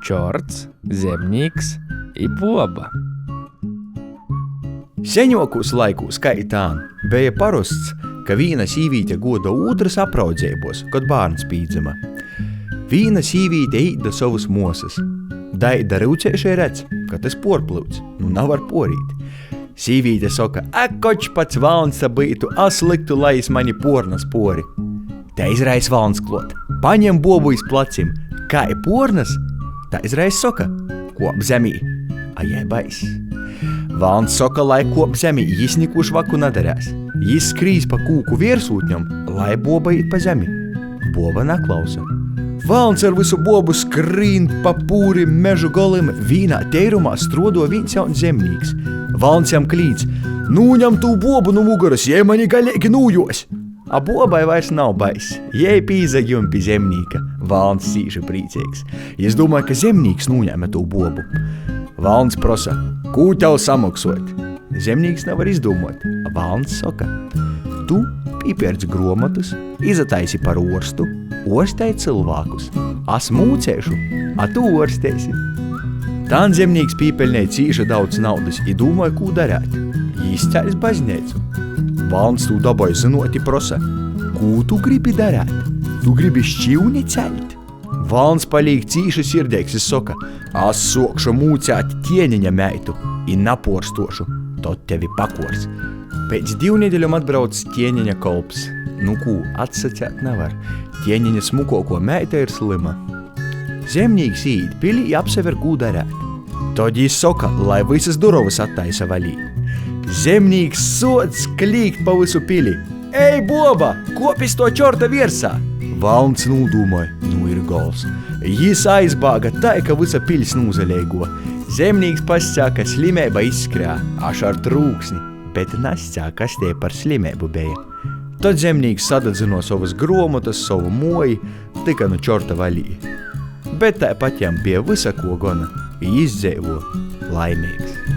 čorts, zemnīks i boba. Seņokūs laikūs, kai tān, beja parosts, ka vīna sīvīte goda ūtras apraudzēbos, kad bārns pīdzama. Vīna sīvīte īt da savus mosas. Daida rūcēšai redz, ka tas porplūds, nav var porīt. Sīvīte soka, koč pats valns sabītu, liktu, lai es mani pornas pori. Te izrais valns klot, paņem bobu iz placim, kā pornas, tā izrais soka, kop zemī, a jai bais. Valns soka, lai kop zemī, jis nikuš vaku nadarēs. Jis skrīs pa kūku virsūtņam, lai boba īt pa zemi. Boba naklausa. Valns ar visu bobu skrīn pa pūri mežu golim, vīnā teirumā strodo viens jauns zemnīks. Valns jam klīdz, nūņam tū bobu no muguras, jei mani galīgi nūjos. A bobai vairs nav bais, jei pīza jumpi zemnīka. Valns cīši prīcīgs. Jis domāja, ka zemnīks nūņēma tū bobu. Valns prosa, kū tev samaksot? Zemnīks nevar izdomot. Valns saka, tu pīpērts gromatus, izataisi par orstu, orstei cilvēkus. Es mūcēšu, a tu orstēsi. Tān zemnīks pīpeļnēja cīša daudz naudas i domāja, kū darēt. Jis ceļas bazneicu. Valns tū dabai zinot i prosa, kū tu gribi darēt? Tu gribi šķivni ceļt? Valns palīk cīši sirdeiks i soka, es sokšu mūcēt tieņiņa meitu i naporstošu, tot tevi pakors. Pēc 2 nedēļom atbrauc tieņiņa kolps. Nu kū, atsacēt nevar. Tieņiņa smukoko meita ir slima. Zemnīks īt pilī i apsever, kū darēt. Tod jis soka, lai visas durovas attaisa valī. Zemnīks sots klīgt pa visu pili. Ei, boba, kopis to čorta virsā! Valns nūdūmoja, ir gols. Jis aizbāga tai, ka visa piļs nūzaleigo. Zemnīks pascāka, slimēba izskrā, aš ar trūksni, bet nascāka, kas tie par slimēbu beja. Tad zemnīks sadadzino savas gromotas, savu moju, tika nu čorta valī. Bet tāpat jam pie visa ko gona, izdzēvo laimīgs.